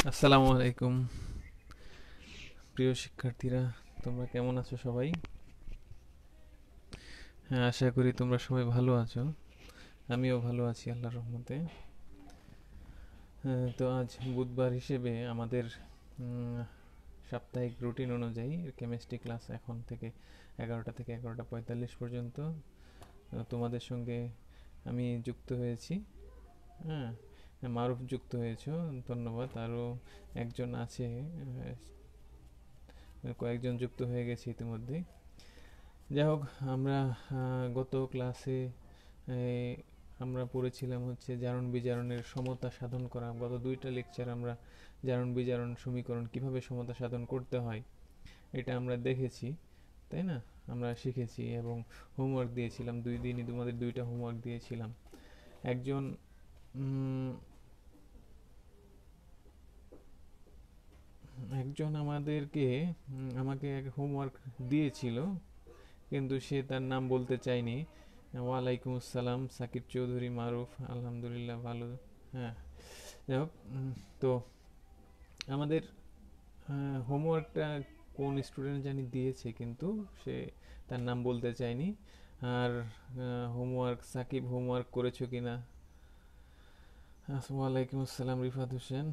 আসসালামু আলাইকুম প্রিয় শিক্ষার্থীরা, তোমরা কেমন আছো সবাই? হ্যাঁ, আশা করি তোমরা সবাই ভালো আছো। আমিও ভালো আছি আল্লাহর রহমতে। তো আজ বুধবার হিসেবে আমাদের সাপ্তাহিক রুটিন অনুযায়ী কেমিস্ট্রি ক্লাস এখন থেকে 11টা থেকে 11:45 পর্যন্ত তোমাদের সঙ্গে আমি যুক্ত হয়েছি। হ্যাঁ, মারুফ যুক্ত হয়েছো, ধন্যবাদ। আরও একজন আছে, কয়েকজন যুক্ত হয়ে গেছে ইতিমধ্যে। যাই হোক, আমরা গত ক্লাসে আমরা পড়েছিলাম হচ্ছে জারণ বিজারণের সমতা সাধন করা। গত দুইটা লেকচার আমরা জারণ বিজারণ সমীকরণ কিভাবে সমতা সাধন করতে হয় এটা আমরা দেখেছি, তাই না? আমরা শিখেছি এবং হোমওয়ার্ক দিয়েছিলাম। দুই দিনই তোমাদের দুইটা হোমওয়ার্ক দিয়েছিলাম। একজন একজন আমাকে এক হোমওয়ার্ক দিয়েছিল, কিন্তু সে তার নাম বলতে চায়নি। ওয়ালাইকুম আসসালাম, সাকিব চৌধুরী মারুফ। আলহামদুলিল্লাহ, ভালো। হ্যাঁ, যাই হোক, তো আমাদের হোমওয়ার্কটা কোন স্টুডেন্ট জানি দিয়েছে, কিন্তু সে তার নাম বলতে চায়নি। আর হোমওয়ার্ক, সাকিব হোমওয়ার্ক করেছো কিনা? ওয়ালাইকুম আসসালাম রিফাত হোসেন।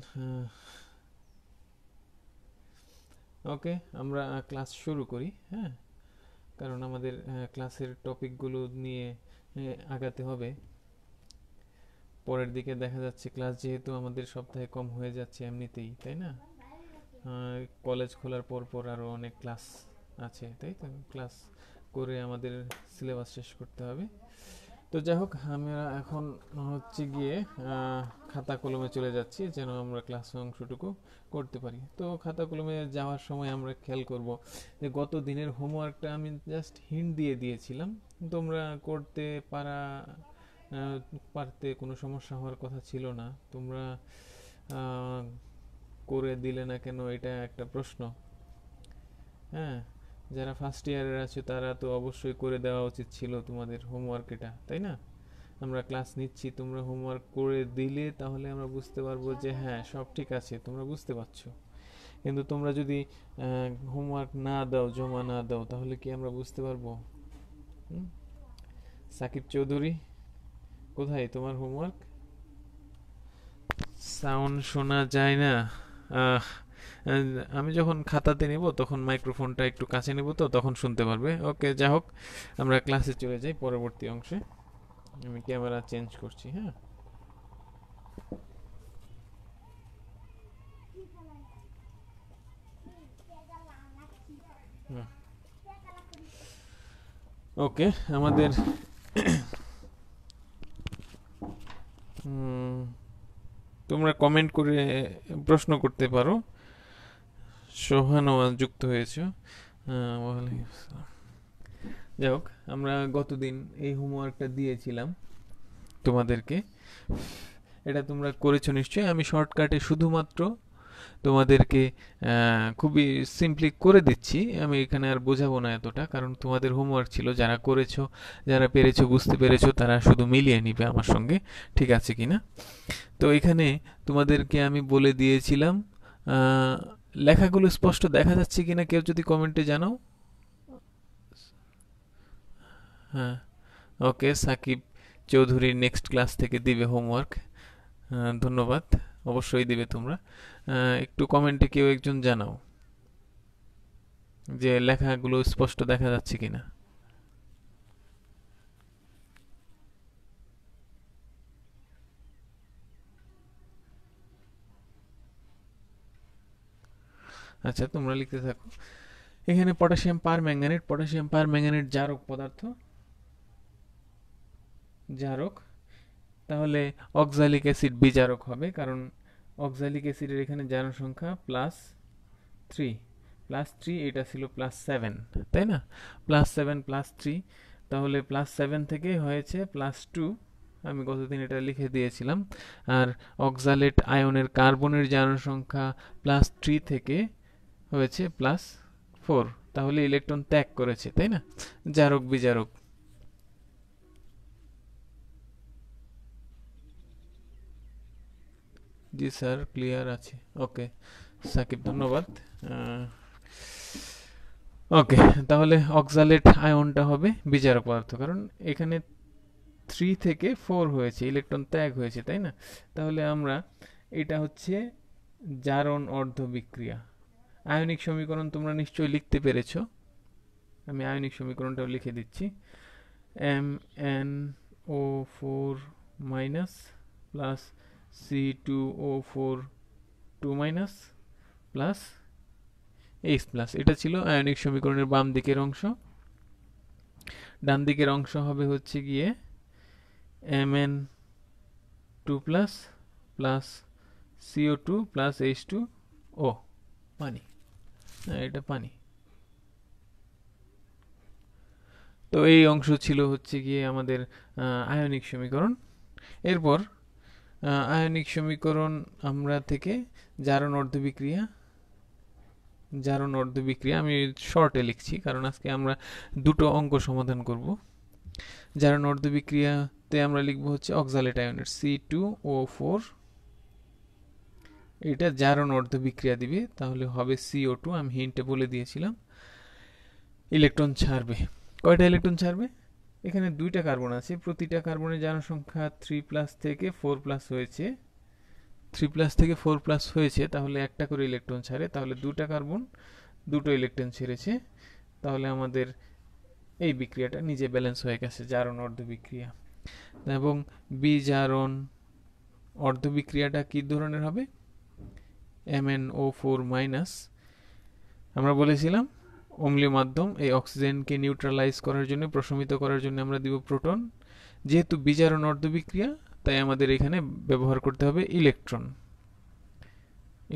ওকে, আমরা ক্লাস শুরু করি। হ্যাঁ, কারণ আমাদের ক্লাসের টপিকগুলো নিয়ে আগাতে হবে। পরের দিকে দেখা যাচ্ছে ক্লাস যেহেতু আমাদের সপ্তাহে কম হয়ে যাচ্ছে এমনিতেই, তাই না? কলেজ খোলার পর পর আরও অনেক ক্লাস আছে, তাই তো? ক্লাস করে আমাদের সিলেবাস শেষ করতে হবে। তো যাই হোক, আমরা এখন হচ্ছে গিয়ে খাতা কলমে চলে যাচ্ছি যেন আমরা ক্লাস অংশটুকু করতে পারি। তো খাতা কলমে যাওয়ার সময় আমরা খেয়াল করব যে গত দিনের হোমওয়ার্কটা আমি জাস্ট হিন্ট দিয়ে দিয়েছিলাম। তোমরা করতে পারতে, কোনো সমস্যা হওয়ার কথা ছিল না। তোমরা করে দিলে না কেন, এটা একটা প্রশ্ন। হ্যাঁ, যারা ফার্স্ট ইয়ারের আছে তারা তো অবশ্যই করে দেওয়া উচিত ছিল তোমাদের হোমওয়ার্ক এটা, তাই না? আমরা ক্লাস নিচ্ছি, তোমরা হোমওয়ার্ক করে দিলে তাহলে আমরা বুঝতে পারবো যে হ্যাঁ, সব ঠিক আছে, তোমরা বুঝতে পারছো। কিন্তু তোমরা যদি হোমওয়ার্ক না দাও, জমা না দাও, তাহলে কি আমরা বুঝতে পারবো? সাকিব চৌধুরী, কোথায় তোমার হোমওয়ার্ক? সাউন্ড শোনা যায় না। আহ, আমি যখন খাতাতে নেব তখন মাইক্রোফোনটা একটু কাছে নেব, তো তখন শুনতে পারবে। ওকে, যা হোক, আমরা ক্লাসে চলে যাই পরবর্তী অংশে। আমি ক্যামেরা চেঞ্জ করছি। হ্যাঁ, ওকে। আমাদের তোমরা কমেন্ট করে প্রশ্ন করতে পারো। সোহানোয়া যুক্ত হয়েছে। যাই হোক, আমরা গতদিন এই হোমওয়ার্কটা দিয়েছিলাম তোমাদেরকে। এটা তোমরা করেছো নিশ্চয়ই। আমি শর্টকাটে শুধুমাত্র তোমাদেরকে খুবই সিম্পলি করে দিচ্ছি। আমি এখানে আর বোঝাবো না এতটা, কারণ তোমাদের হোমওয়ার্ক ছিল। যারা করেছো, যারা পেরেছো, বুঝতে পেরেছো, তারা শুধু মিলিয়ে নিবে আমার সঙ্গে, ঠিক আছে কিনা। তো এখানে তোমাদেরকে আমি বলে দিয়েছিলাম, লেখাগুলো স্পষ্ট দেখা যাচ্ছে কিনা কেউ যদি কমেন্টে জানাও। হ্যাঁ, ওকে। সাকিব চৌধুরী নেক্সট ক্লাস থেকে দিবে হোমওয়ার্ক। ধন্যবাদ, অবশ্যই দিবে তোমরা। একটু কমেন্টে কেউ একজন জানাও যে লেখাগুলো স্পষ্ট দেখা যাচ্ছে কিনা। আচ্ছা, তোমরা লিখতে থাকো। এখানে পটাশিয়াম পার ম্যাঙ্গানেট, পটাশিয়াম পার ম্যাঙ্গানেট জারক পদার্থ, জারক। তাহলে অক্সালিক অ্যাসিড বিজারক হবে, কারণ অক্সালিক অ্যাসিডের এখানে জারণ সংখ্যা +3। +3, এটা ছিল +7, তাই না? +7 +3, তাহলে +7 থেকে হয়েছে +2। আমি গতদিন এটা লিখে দিয়েছিলাম। আর অক্সালেট আয়নের কার্বনের জারণ সংখ্যা +3 থেকে হয়েছে +4। তাহলে ইলেকট্রন ত্যাগ করেছে, তাই না? জারক বিজারক। জি স্যার, ক্লিয়ার আছে। ওকে সাকিব, ধন্যবাদ। ওকে, তাহলে অক্সালেট আয়নটা হবে বিজারক পদার্থ, কারণ এখানে 3 থেকে 4 হয়েছে, ইলেকট্রন ত্যাগ হয়েছে, তাই না? তাহলে আমরা এটা হচ্ছে জারণ অর্ধ বিক্রিয়া। আয়নিক সমীকরণ তোমরা নিশ্চয়ই লিখতে পেরেছো, আমি আয়নিক সমীকরণটাও লিখে দিচ্ছি। MnO4 minus plus C2O4 2 minus plus H plus, এটা ছিল আয়নিক সমীকরণের বাম দিকের অংশ। ডান দিকের অংশ হবে হচ্ছে গিয়ে Mn2 plus plus CO2 plus H2O, পানি। এটা পানি। তো এই অংশ ছিল হচ্ছে গিয়ে আমাদের আয়নিক সমীকরণ। এরপর আয়নিক সমীকরণ আমরা থেকে জারণ অর্ধবিক্রিয়া, জারণ অর্ধবিক্রিয়া আমি শর্টে লিখছি কারণ আজকে আমরা দুটো অঙ্ক সমাধান করব। জারণ অর্ধবিক্রিয়াতে আমরা লিখব হচ্ছে অক্সালেট আয়নের C2O4, এটা জারণ অর্ধবিক্রিয়া দিবে, তাহলে হবে CO2, আমি হিন্টে বলে দিয়েছিলাম। ইলেকট্রন ছাড়বে, কয়টা ইলেকট্রন ছাড়বে? এখানে দুইটা কার্বন আছে, প্রতিটা কার্বনের জারণ সংখ্যা 3+ থেকে 4+ হয়েছে, 3+ থেকে 4+ হয়েছে, তাহলে একটা করে ইলেকট্রন ছাড়ে, তাহলে দুটা কার্বন দুটো ইলেকট্রন ছেড়েছে, তাহলে আমাদের এই বিক্রিয়াটা নিজে ব্যালেন্স হয়ে গেছে, জারণ অর্ধবিক্রিয়া। এবং বিজারণ অর্ধবিক্রিয়াটা কি ধরনের হবে? MnO4 মাইনাস, আমরা বলেছিলাম অম্লীয় মাধ্যম, এই অক্সিজেনকে নিউট্রালাইজ করার জন্য, প্রশমিত করার জন্য আমরা দিব প্রোটন। যেহেতু বিজারণ অর্ধবিক্রিয়া, তাই আমাদের এখানে ব্যবহার করতে হবে ইলেকট্রন,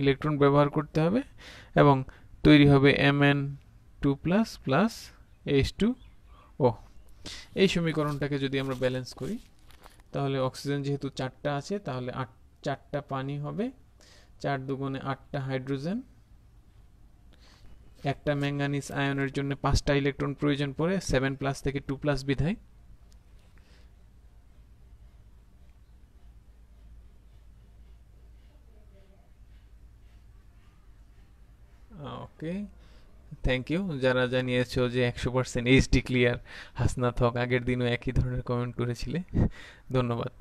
ইলেকট্রন ব্যবহার করতে হবে, এবং তৈরি হবে Mn2 প্লাস প্লাস H2O। এই সমীকরণটাকে যদি আমরা ব্যালেন্স করি, তাহলে অক্সিজেন যেহেতু 4টা আছে, তাহলে 4টা পানি হবে, 4 দুগুণে 8টা হাইড্রোজেন, একটা ম্যাঙ্গানিজ আয়নের জন্য 5টা ইলেকট্রন প্রয়োজন পড়ে, 7+ থেকে 2+ বিধায়। ওকে, থ্যাংক ইউ যারা জানিয়েছো যে 100% এইচডি ক্লিয়ার। হাসনাত হক আগের দিনও একই ধরনের কমেন্ট করেছিলে, ধন্যবাদ।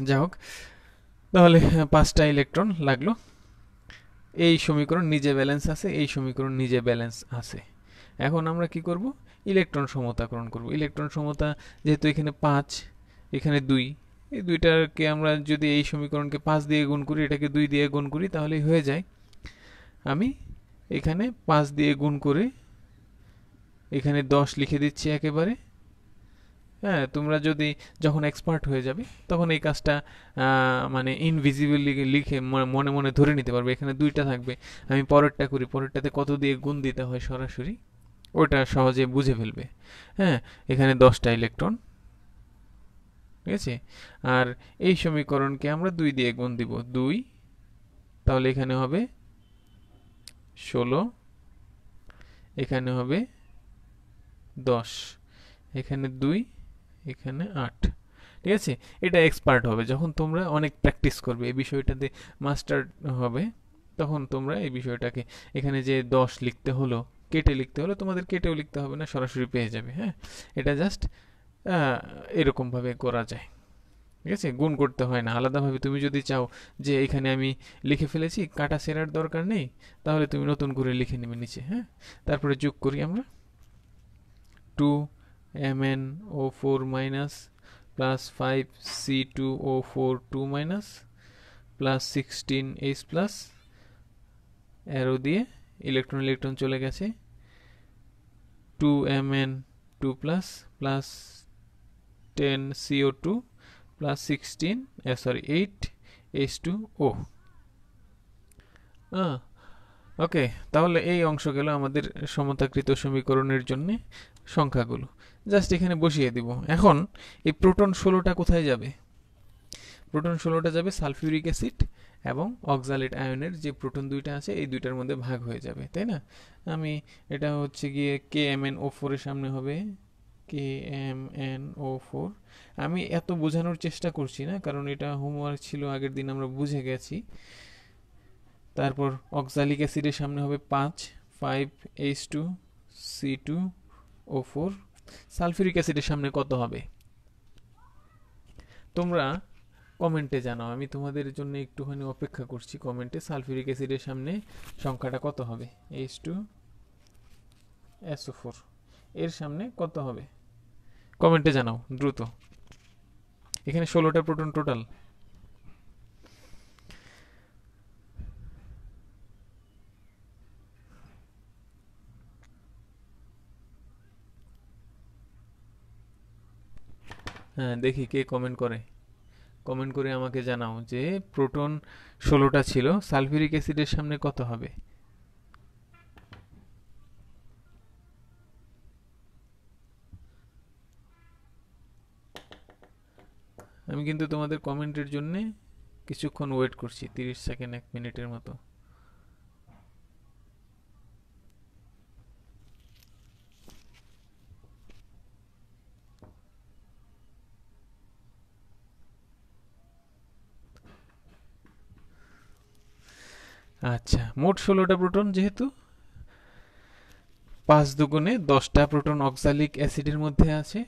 যাই হোক, তাহলে 5টা ইলেকট্রন লাগলো। এই সমীকরণ নিজে ব্যালেন্স আছে, এই সমীকরণ নিজে ব্যালেন্স আছে। এখন আমরা কি করব? ইলেকট্রন সমতাকরণ করব। ইলেকট্রন সমতা যেহেতু এখানে 5, এখানে 2, এই দুইটাকে আমরা যদি এই সমীকরণকে 5 দিয়ে গুণ করি, এটাকে 2 দিয়ে গুণ করি, তাহলেই হয়ে যায়। আমি এখানে 5 দিয়ে গুণ করে এখানে 10 লিখে দিচ্ছি একেবারে। হ্যাঁ, তোমরা যদি যখন এক্সপার্ট হয়ে যাবে তখন এই কাজটা মানে ইনভিজিবলি লিখে মনে মনে ধরে নিতে পারবে। এখানে 2টা থাকবে, আমি পরেরটা করি, পরেরটাতে কত দিয়ে গুণ দিতে হয় সরাসরি ওটা সহজে বুঝে ফেলবে। হ্যাঁ, এখানে 10টা ইলেকট্রন, ঠিক আছে। আর এই সমীকরণকে আমরা 2 দিয়ে গুণ দিব, 2, তাহলে এখানে হবে 16, এখানে হবে 10, এখানে 2, এখানে 8, ঠিক আছে। এটা এক্সপার্ট হবে যখন তোমরা অনেক প্র্যাকটিস করবে, এই বিষয়টাতে মাস্টার হবে, তখন তোমরা এই বিষয়টাকে এখানে যে 10 লিখতে হলো, কেটে লিখতে হলো, তোমাদের কেটেও লিখতে হবে না, সরাসরি পেয়ে যাবে। হ্যাঁ, এটা জাস্ট এরকমভাবে করা যায়, ঠিক আছে, গুণ করতে হয় না আলাদাভাবে। তুমি যদি চাও যে এখানে আমি লিখে ফেলেছি, কাটা সেরার দরকার নেই, তাহলে তুমি নতুন করে লিখে নেবে নিচে। হ্যাঁ, তারপরে যোগ করি আমরা, 2MnO4 minus plus 5C2O4 2 minus plus 16H plus, arrow দিয়ে ইলেকট্রন ইলেকট্রন চলে গেছে, 2Mn2 plus plus 10CO2 plus 8H2O। ওকে, তাহলে এই অংশ গেল আমাদের সমতাকৃত সমীকরণের জন্য সংখ্যাগুলো, জাস্ট এখানে বসিয়ে দিব। এখন এই প্রোটন 16টা কোথায় যাবে? প্রোটন 16টা যাবে সালফিউরিক অ্যাসিড এবং অক্সালেট আয়নের যে প্রোটন 2টা আছে, এই দুইটার মধ্যে ভাগ হয়ে যাবে, তাই না? আমি এটা হচ্ছে গিয়ে KMnO4 এর সামনে হবে KMnO4। আমি এত বোঝানোর চেষ্টা করছি না, কারণ এটা হোমওয়ার্ক ছিল, আগের দিন আমরা বুঝে গেছি। তারপর অক্সালিক অ্যাসিডের সামনে হবে 5H2C2O4। সালফিউরিক অ্যাসিডের সামনে কত হবে তোমরা কমেন্টে জানাও, আমি তোমাদের জন্য একটুখানি অপেক্ষা করছি। কমেন্টে সালফিউরিক অ্যাসিডের সামনে সংখ্যাটা কত হবে, H2SO4 এর সামনে কত হবে কমেন্টে জানাও দ্রুত। এখানে 16টা প্রোটন টোটাল। হ্যাঁ, দেখি কে কমেন্ট করে। কমেন্ট করে আমাকে জানাও যে প্রোটন 16টা ছিল, সালফিউরিক অ্যাসিডের সামনে কত হবে। আমি কিন্তু তোমাদের কমেন্টের জন্য কিছুক্ষণ ওয়েট করছি, 30 সেকেন্ড 1 মিনিটের মতো। আচ্ছা, মোট 16টা প্রোটন, যেহেতু 5 দুগুণে 10টা প্রোটন অক্সালিক অ্যাসিডের মধ্যে আছে,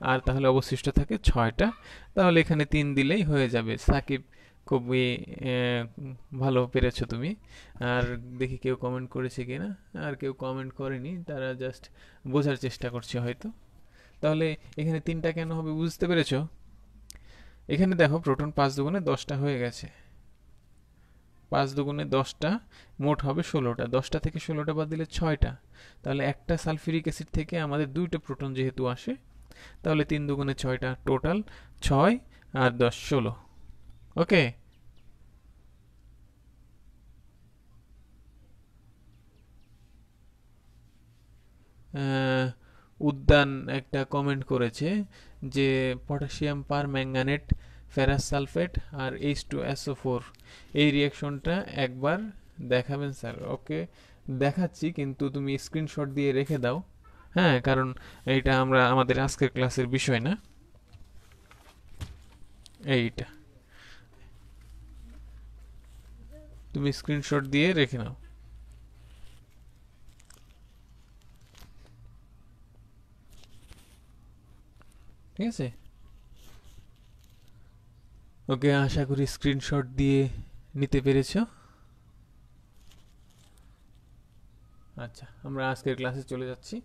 আর তাহলে অবশিষ্ট থাকে 6টা। তাহলে এখানে 3 দিলেই হয়ে যাবে। সাকিব, খুবই ভালো পেরেছো তুমি। আর দেখি কেউ কমেন্ট করেছে কিনা। আর কেউ কমেন্ট করেনি, তারা জাস্ট বোঝার চেষ্টা করছে হয়তো। তাহলে এখানে 3টা কেন হবে বুঝতে পেরেছো। এখানে দেখো প্রোটন 5 দুগুণে 10টা হয়ে গেছে। 5 দুগুণে 10টা, মোট হবে 16টা। 10টা থেকে 16টা বাদ দিলে 6টা। তাহলে একটা সালফিউরিক অ্যাসিড থেকে আমাদের 2টা প্রোটন যেহেতু আসে, তাহলে 3 দুগুণে 6টা, টোটাল 6 আর 10 16। ওকে। উদ্যান একটা কমেন্ট করেছে যে পটাশিয়াম পার ম্যাঙ্গানেট ফেরাস সালফেট আর H2SO4 এই রিয়াকশনটা একবার দেখাবেন স্যার। ওকে, দেখাচ্ছি, কিন্তু তুমি স্ক্রিনশট দিয়ে রেখে দাও। হ্যাঁ, কারণ এইটা আমরা আমাদের আজকের ক্লাসের বিষয় না। এইটা তুমি স্ক্রিনশট দিয়ে রেখে নাও, ঠিক আছে। ওকে, আশা করি স্ক্রিনশট দিয়ে নিতে পেরেছো। আচ্ছা, আমরা আজকের ক্লাসে চলে যাচ্ছি।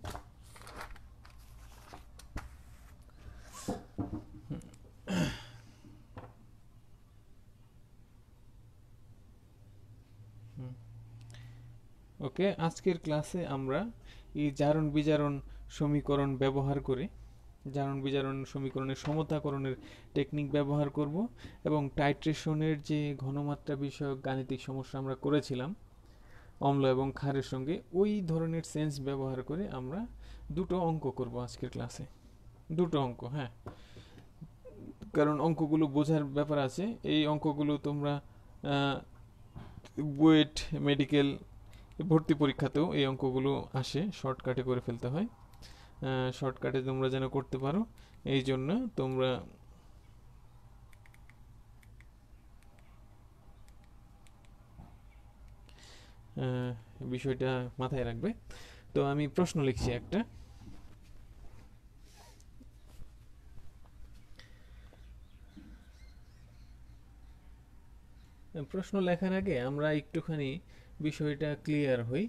ওকে, আজকের ক্লাসে আমরা এই জারণ বিজারণ সমীকরণ ব্যবহার করে জারণ বিজারণ সমীকরণের সমতাকরণের টেকনিক ব্যবহার করব, এবং টাইট্রেশনের যে ঘনমাত্রা বিষয়ক গাণিতিক সমস্যা আমরা করেছিলাম অম্ল এবং ক্ষারের সঙ্গে, ওই ধরনের সেন্স ব্যবহার করে আমরা দুটো অঙ্ক করব আজকের ক্লাসে। দুটো অঙ্ক, হ্যাঁ, কারণ অঙ্কগুলো বোঝার ব্যাপার আছে। এই অঙ্কগুলো তোমরা বুয়েট মেডিকেল ভর্তি পরীক্ষাতেও এই অঙ্কগুলো আসে, শর্টকাটে করে ফেলতে হয়। শর্টকাটে তোমরা যেন করতে পারো, এই জন্য তোমরা বিষয়টা মাথায় রাখবে। তো আমি প্রশ্ন লিখছি একটা। প্রশ্ন লেখার আগে আমরা একটুখানি বিষয়টা ক্লিয়ার হই।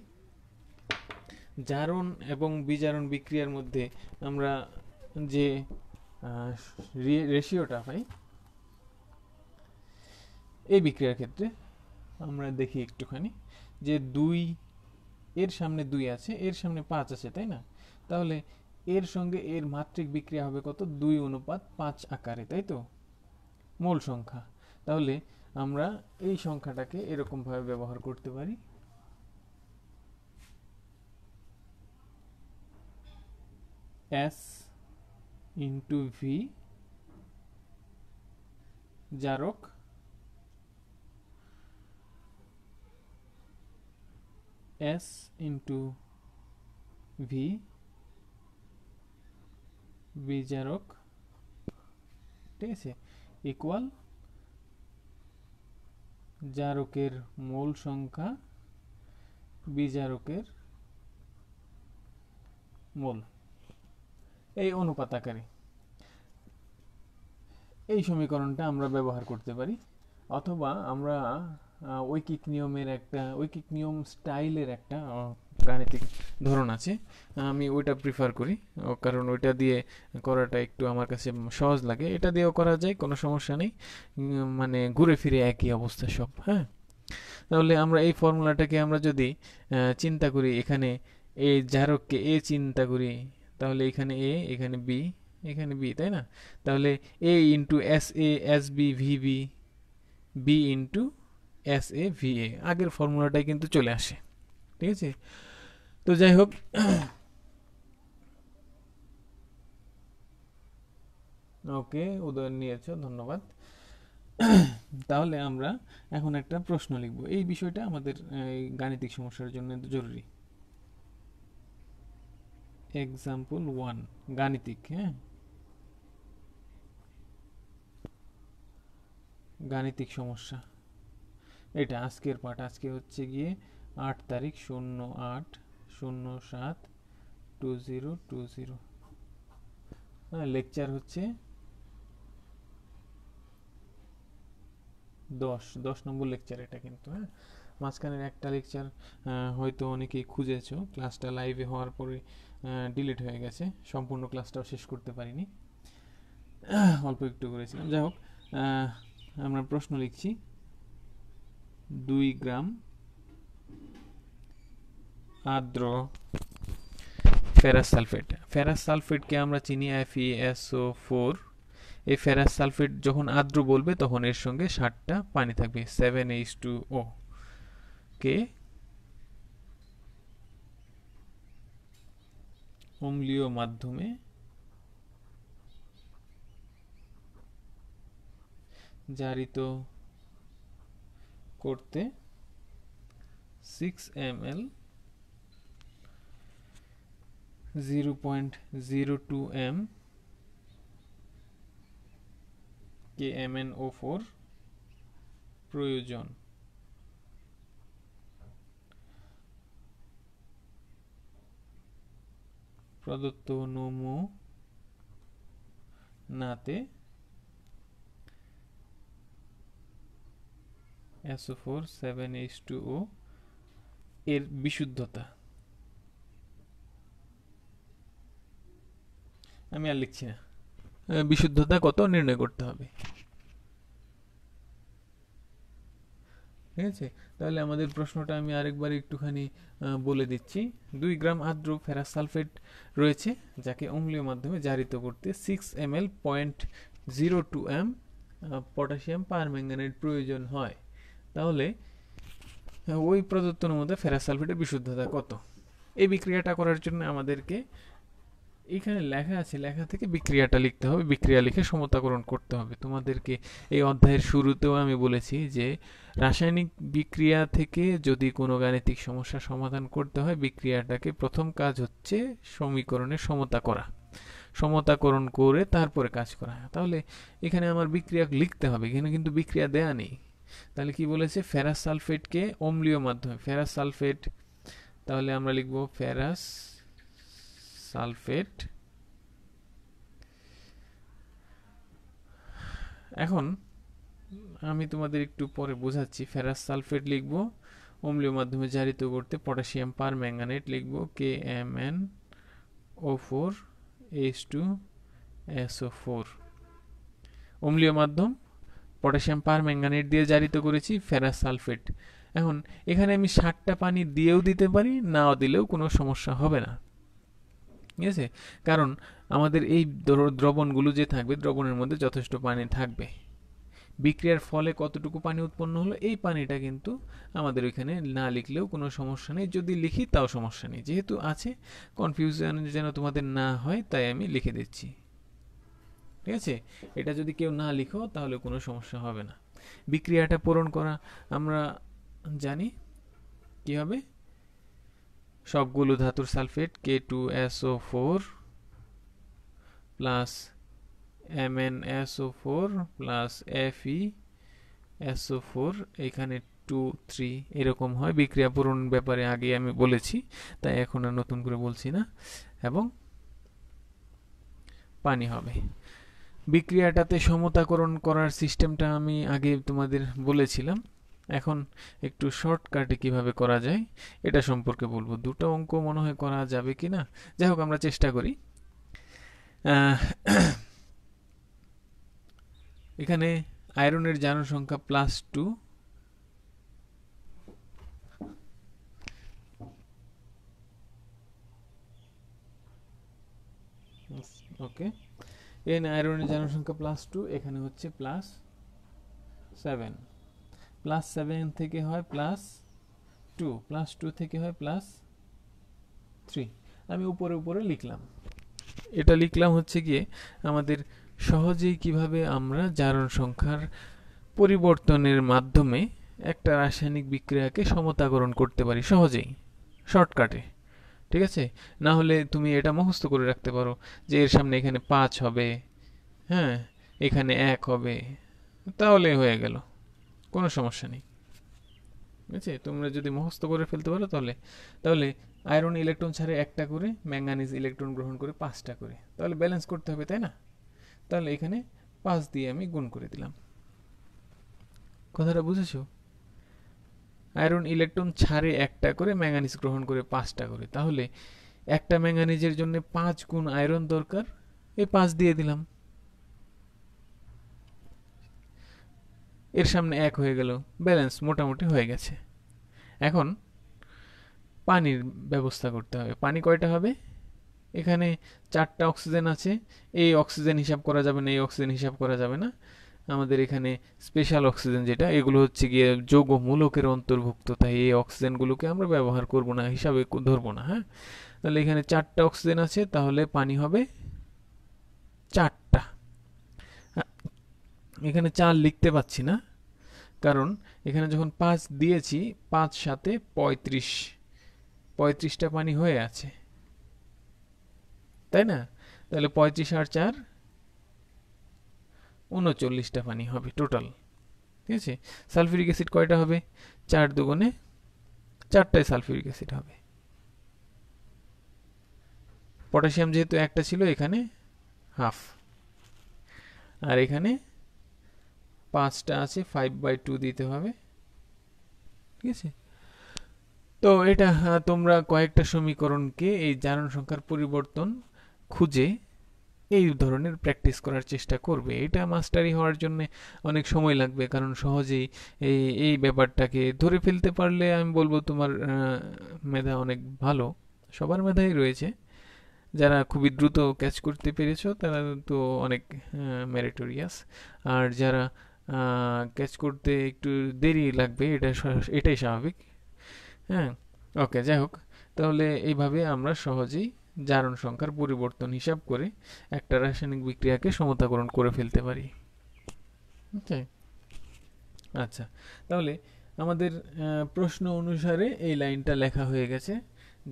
জারণ এবং বিজারণ বিক্রিয়ার মধ্যে আমরা যে রেশিওটা পাই এই বিক্রিয়ার ক্ষেত্রে, আমরা দেখি একটুখানি যে 2 এর সামনে 2 আছে, এর সামনে 5 আছে, তাই না। তাহলে এর সঙ্গে এর মাত্রিক বিক্রিয়া হবে কত, 2:5 আকারে, তাই তো, মোল সংখ্যা। তাহলে আমরা এই সংখ্যাটাকে এরকম ভাবে ব্যবহার করতে পারি, S ইন্টু ভি জারক S ইন্টু ভি বিজারক, ঠিক আছে, ইকুয়াল জারকের মোল সংখ্যা বিজারকের মোল, এই অনুপাত আকারে। এই সমীকরণটা আমরা ব্যবহার করতে পারি, অথবা আমরা ঐকিক নিয়ম স্টাইলের একটা গাণিতিক ধরন আছে, আমি ওইটা প্রিফার করি, কারণ ওইটা দিয়ে করাটা একটু আমার কাছে সহজ লাগে। এটা দিয়েও করা যায়, কোনো সমস্যা নেই, মানে ঘুরে ফিরে একই অবস্থা সব। হ্যাঁ, তাহলে আমরা এই ফর্মুলাটাকে আমরা যদি চিন্তা করি, এখানে এই জারককে এ চিন্তা করি, তাহলে এখানে এ, এখানে বি, এখানে বি, তাই না? তাহলে A into S A S B V B, B into S A V A, আগের ফর্মুলাটাই কিন্তু চলে আসে, ঠিক আছে? তো যাই হোক, ওকে, উদয়ন নিয়েছো, ধন্যবাদ। তাহলে আমরা এখন একটা প্রশ্ন লিখব, এই বিষয়টা আমাদের গাণিতিক সমস্যার জন্য জরুরি। এক্সাম্পল 1, গাণিতিক, হ্যাঁ, গাণিতিক সমস্যা। এটা আজকের পাঠ, আজকে হচ্ছে গিয়ে 8 তারিখ 08/07/2020। হ্যাঁ, লেকচার হচ্ছে 10 নম্বর লেকচার এটা কিন্তু। হ্যাঁ, মাঝখানের একটা লেকচার হয়তো অনেকেই খুঁজেছো, ক্লাসটা লাইভে হওয়ার পরে ডিলিট হয়ে গেছে, সম্পূর্ণ ক্লাসটাও শেষ করতে পারিনি, অল্প একটু করেছিলাম। যাই হোক, আমরা প্রশ্ন লিখছি, 2 গ্রাম আর্দ্র ফেরাস সালফেট। ফেরাস সালফেটকে আমরা চিনি FeSO4। এই ফেরাস সালফেট যখন আর্দ্র বলবে তখন এর সঙ্গে 7টা পানি থাকবে, 7H2O কে অম্লীয় মাধ্যমে জারিত করতে 6 ml 0.02 m KMnO4 প্রয়োজন। প্রদত্ত নমুনাতে SO4 7H2O এর বিশুদ্ধতা, আমি আর লিখছি না, বিশুদ্ধতা কত নির্ণয় করতে হবে, ঠিক আছে? তাহলে আমাদের প্রশ্নটা আমি আরেকবার একটুখানি বলে দিচ্ছি। 2 গ্রাম আর্দ্র ফেরাস সালফেট রয়েছে, যাকে অম্লীয় মাধ্যমে জারিত করতে 6 ml 0.02 m পটাশিয়াম পারম্যাঙ্গানেট প্রয়োজন হয়। তাহলে ওই প্রদত্ত নমুনাতে ফেরাস সালফেটের বিশুদ্ধতা কত? এই বিক্রিয়াটা করার জন্য আমাদেরকে এখানে লেখা আছে, লেখা থেকে বিক্রিয়াটা লিখতে হবে, বিক্রিয়া লিখে সমতাকরণ করতে হবে। তোমাদেরকে এই অধ্যায়ের শুরুতেও আমি বলেছি যে রাসায়নিক বিক্রিয়া থেকে যদি কোনো গাণিতিক সমস্যা সমাধান করতে হয়, বিক্রিয়াটাকে প্রথম কাজ হচ্ছে সমীকরণের সমতা করা, সমতাকরণ করে তারপরে কাজ করা। তাহলে এখানে আমার বিক্রিয়া লিখতে হবে, এখানে কিন্তু বিক্রিয়া দেয়া নেই। তাহলে কি বলেছে? ফেরাস সালফেটকে অম্লীয় মাধ্যমে, ফেরাস সালফেট, তাহলে আমরা লিখব ফেরাস সালফেট। এখন আমি তোমাদের একটু পরে বোঝাচ্ছি। ফেরাস সালফেট লিখব, অম্লীয় মাধ্যমে জারিত করতে পটাশিয়াম পারম্যাঙ্গানেট লিখব KMnO4 H2SO4, অম্লীয় মাধ্যম পটাশিয়াম পারম্যাঙ্গানেট দিয়ে জারিত করেছি ফেরাস সালফেট। এখন এখানে আমি 7টা পানি দিয়েও দিতে পারি, নাও দিলেও কোনো সমস্যা হবে না, ঠিক আছে? কারণ আমাদের এই দ্রবণগুলো যে থাকবে, দ্রবণের মধ্যে যথেষ্ট পানি থাকবে। বিক্রিয়ার ফলে কতটুকু পানি উৎপন্ন হলো, এই পানিটা কিন্তু আমাদের ওইখানে না লিখলেও কোনো সমস্যা নেই, যদি লিখি তাও সমস্যা নেই, যেহেতু আছে। কনফিউশন যেন তোমাদের না হয় তাই আমি লিখে দিচ্ছি, ঠিক আছে? এটা যদি কেউ না লিখো তাহলে কোনো সমস্যা হবে না। বিক্রিয়াটা পূরণ করা আমরা জানি কি হবে, সবগুলো ধাতুর sulphate K2SO4 plus MnSO4 plus FeSO4, এখানে 2 3 এরকম হয়। বিক্রিয়া পূরণ ব্যাপারে আগে আমি বলেছি, তাই এখন আর নতুন করে বলছি না। এবং পানি হবে। বিক্রিয়াটাতে সমতাকরণ করার সিস্টেমটা আমি আগে তোমাদের বলেছিলাম। এখন একটু শর্টকাটে কিভাবে করা যায় এটা সম্পর্কে বলবো। দুটো অঙ্ক মনে হয় করা যাবে কি না, যাই হোক আমরা চেষ্টা করি। এখানে আয়রনের জারণ সংখ্যা +2, ওকে। এখানে আয়রনের জারণ সংখ্যা +2, এখানে হচ্ছে +7, +7 থেকে হয় +2, +2 থেকে হয় +3। আমি উপরে উপরে লিখলাম। এটা লিখলাম হচ্ছে গিয়ে আমাদের সহজেই কিভাবে আমরা জারণ সংখ্যার পরিবর্তনের মাধ্যমে একটা রাসায়নিক বিক্রিয়াকে সমতাকরণ করতে পারি সহজেই, শর্টকাটে। ঠিক আছে, না হলে তুমি এটা মুখস্থ করে রাখতে পারো যে এর সামনে এখানে 5 হবে, হ্যাঁ, এখানে 1 হবে, তাহলে হয়ে গেল, কোনো সমস্যা নেই। ঠিক আছে, তোমরা যদি মুখস্থ করে ফেলতে পারো তাহলে আয়রন ইলেকট্রন ছাড়ে 1টা করে, ম্যাঙ্গানিজ ইলেকট্রন গ্রহণ করে 5টা করে, তাহলে ব্যালেন্স করতে হবে, তাই না? তাহলে এখানে 5 দিয়ে আমি গুণ করে দিলাম। কথাটা বুঝেছো? আয়রন ইলেকট্রন ছাড়ে 1টা করে, ম্যাঙ্গানিজ গ্রহণ করে 5টা করে, তাহলে একটা ম্যাঙ্গানিজের জন্য 5 গুণ আয়রন দরকার, এই 5 দিয়ে দিলাম। এর সামনে 1 হয়ে গেল, ব্যালেন্স মোটামুটি হয়ে গেছে। এখন পানির ব্যবস্থা করতে হবে। পানি কয়টা হবে? এখানে 4টা অক্সিজেন আছে, এই অক্সিজেন হিসাব করা যাবে না, এই অক্সিজেন হিসাব করা যাবে না। আমাদের এখানে স্পেশাল অক্সিজেন যেটা, এগুলো হচ্ছে গিয়ে যৌগ মূলকের অন্তর্ভুক্ত, তাই এই অক্সিজেনগুলোকে আমরা ব্যবহার করব না, হিসাবে ধরবো না। হ্যাঁ, তাহলে এখানে 4টা অক্সিজেন আছে, তাহলে পানি হবে 4টা। এখানে 4 লিখতে পাচ্ছি না, কারণ এখানে যখন 5 দিয়েছি, 5 সাথে 35টা পানি হয়ে আছে, তাই না? তাহলে 35 আর 4 39টা পানি হবে টোটাল। ঠিক আছে, সালফিউরিক অ্যাসিড কয়টা হবে? 4 দুগুণে 4টাই সালফিউরিক অ্যাসিড হবে। পটাশিয়াম যেহেতু একটা ছিল, এখানে হাফ, আর এখানে 5টা আছে, 5/2 দিতে হবে। ঠিক আছে, তো এটা তোমরা কয়েকটা সমীকরণকে এই জারণ সংখ্যার পরিবর্তন খুঁজে এই ধরনের প্র্যাকটিস করার চেষ্টা করবে। এটা মাস্টারি হওয়ার জন্য অনেক সময় লাগবে, কারণ সহজেই এই ব্যাপারটাকে ধরে ফেলতে পারলে আমি বলবো তোমার মেধা অনেক ভালো, সবার মেধাই রয়েছে। যারা খুবই দ্রুত ক্যাচ করতে পেরেছো তারা তো অনেক মেরিটোরিয়াস, আর যারা ক্যাচ করতে একটু দেরি লাগবে এটাই স্বাভাবিক। হ্যাঁ, ওকে, যাই হোক, তাহলে এইভাবে আমরা সহজেই জারণ সংখ্যার পরিবর্তন হিসাব করে একটা রাসায়নিক বিক্রিয়াকে সমতাকরণ করে ফেলতে পারি। ওকে, আচ্ছা, তাহলে আমাদের প্রশ্ন অনুসারে এই লাইনটা লেখা হয়ে গেছে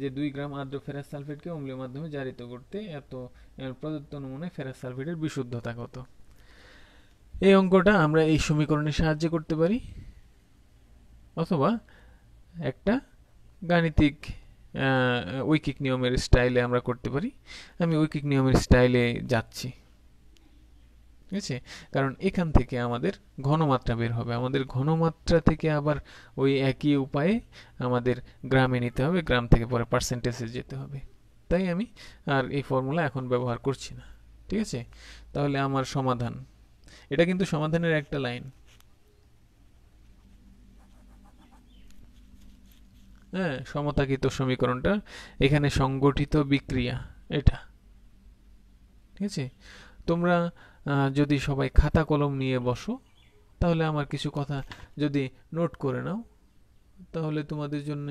যে 2 গ্রাম আর্দ্র ফেরাস সালফেটকে অম্লীয় মাধ্যমে জারিত করতে এত প্রদত্ত নমুনায় ফেরাস সালফেটের বিশুদ্ধতা কত। এই অঙ্কটা আমরা এই সমীকরণের সাহায্যে করতে পারি, অথবা একটা গাণিতিক ঐকিক নিয়মের স্টাইলে আমরা করতে পারি। আমি ঐকিক নিয়মের স্টাইলে যাচ্ছি, ঠিক আছে, কারণ এখান থেকে আমাদের ঘনমাত্রা বের হবে, আমাদের ঘনমাত্রা থেকে আবার ওই একই উপায়ে আমাদের গ্রামে নিতে হবে, গ্রাম থেকে পরে পার্সেন্টেজে যেতে হবে। তাই আমি আর এই ফর্মুলা এখন ব্যবহার করছি না। ঠিক আছে, তাহলে আমার সমাধান, এটা কিন্তু সমাধানের একটা লাইন। হ্যাঁ, সমতাকৃত সমীকরণটা এখানে সংগঠিত বিক্রিয়া এটা। ঠিক আছে, তোমরা যদি সবাই খাতা কলম নিয়ে বসো, তাহলে আমার কিছু কথা যদি নোট করে নাও, তাহলে তোমাদের জন্য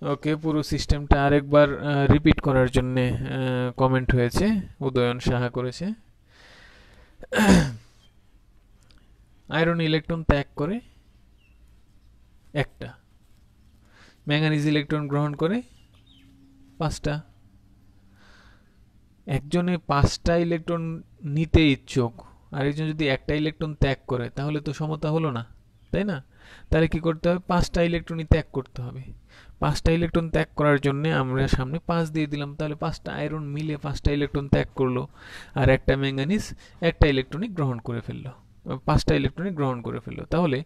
ওকে। পুরো সিস্টেমটা আরেকবার রিপিট করার জন্য কমেন্ট হয়েছে, উদয়ন সাহা করেছে। আয়রন ইলেকট্রন ত্যাগ করে একটা, ম্যাঙ্গানিজ ইলেকট্রন গ্রহণ করে 5টা। একজনে 5টা ইলেকট্রন নিতে ইচ্ছুক, আরেকজন যদি একটা ইলেকট্রন ত্যাগ করে, তাহলে তো সমতা হলো না, তাই না? তাহলে কি করতে হবে? 5টা ইলেকট্রনই ত্যাগ করতে হবে। 5টা ইলেকট্রন ত্যাগ করার জন্য আমরা সামনে 5 দিয়ে দিলাম, তাহলে 5টা আয়রন মিলে 5টা ইলেকট্রন ত্যাগ করলো, আর একটা ম্যাঙ্গানিজ একটা ইলেকট্রনিক গ্রহণ করে ফেললো, 5টা ইলেকট্রনিক গ্রহণ করে ফেললো। তাহলে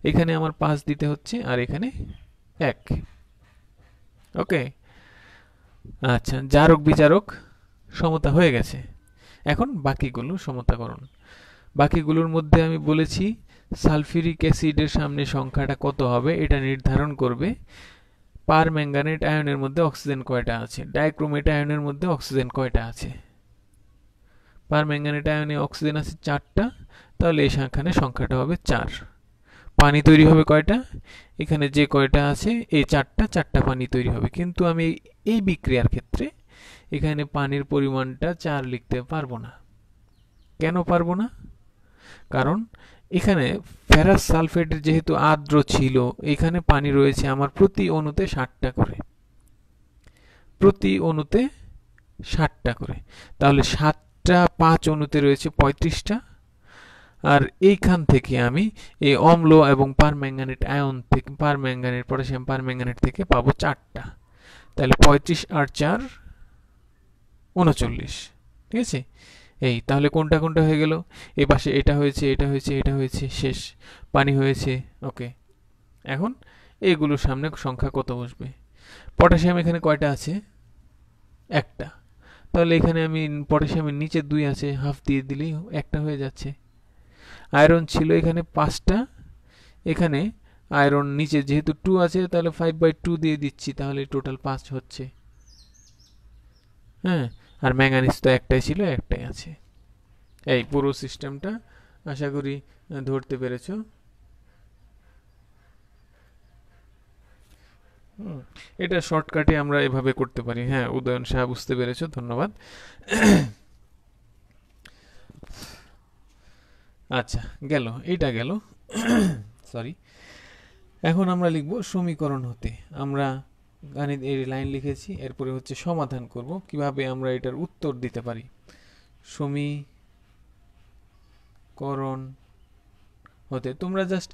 এখানে আমার 5 দিতে হচ্ছে, আর এখানে 1। ওকে, আচ্ছা, জারক বিজারক সমতা হয়ে গেছে। এখন বাকিগুলো সমতাকরণ। বাকিগুলোর মধ্যে আমি বলেছি সালফিউরিক অ্যাসিডের সামনে সংখ্যাটা কত হবে এটা নির্ধারণ করবে পার ম্যাঙ্গানেট আয়নের মধ্যে অক্সিজেন কয়টা আছে, ডাইক্রোমেট আয়নের মধ্যে অক্সিজেন কয়টা আছে। পার ম্যাঙ্গানেট আয়নে অক্সিজেন আছে 4টা, তাহলে এই সংখ্যাটা হবে 4। পানি তৈরি হবে কয়টা? এখানে যে কয়টা আছে এই 4টা পানি তৈরি হবে, কিন্তু আমি এই বিক্রিয়ার ক্ষেত্রে এখানে পানির পরিমাণটা 4 লিখতে পারবো না। কেন পারবো না? কারণ এখানে ফেরাস সালফেটের যেহেতু আর্দ্র ছিল, এখানে পানি রয়েছে আমার প্রতি অণুতে 60টা করে, প্রতি অণুতে 60টা করে, তাহলে 7টা 5 অণুতে রয়েছে 35টা। আর এইখান থেকে আমি এই অম্ল এবং পারম্যাঙ্গানেট আয়ন থেকে, পারম্যাঙ্গানেট পটাশিয়াম পারম্যাঙ্গানেট থেকে পাবো 4টা, তাহলে 35 আর 4 39। ঠিক আছে? এই তাহলে কোনটা কোনটা হয়ে গেল? এই পাশে এটা হয়েছে, এটা হয়েছে, এটা হয়েছে, শেষ পানি হয়েছে। ওকে, এখন এগুলোর সামনে সংখ্যা কত বসবে? পটাশিয়াম এখানে কয়টা আছে? একটা, তাহলে এখানে আমি পটাশিয়ামের নিচে 2 আছে, হাফ দিয়ে দিলেই একটা হয়ে যাচ্ছে। আয়রন ছিল এখানে 5টা, এখানে আয়রন নিচে যেহেতু 2 আছে, তাহলে 5/2 দিয়ে দিচ্ছি, তাহলে টোটাল 5 হচ্ছে। হ্যাঁ, আর ম্যাঙ্গানিজ তো একটাই ছিল, একটাই আছে। এই পুরো সিস্টেমটা আশা করি ধরতে পেরেছো। এটা শর্টকাটে আমরা এভাবে করতে পারি। হ্যাঁ, উদয়ন শাহ বুঝতে পেরেছো, ধন্যবাদ। আচ্ছা, গেল, এটা গেল। সরি, এখন আমরা লিখব সমীকরণ হতে। আমরা গাণিত এর লাইন লিখেছি, এরপরে হচ্ছে সমাধান করব কিভাবে আমরা এটার উত্তর দিতে পারি। সমীকরণ হতে তোমরা জাস্ট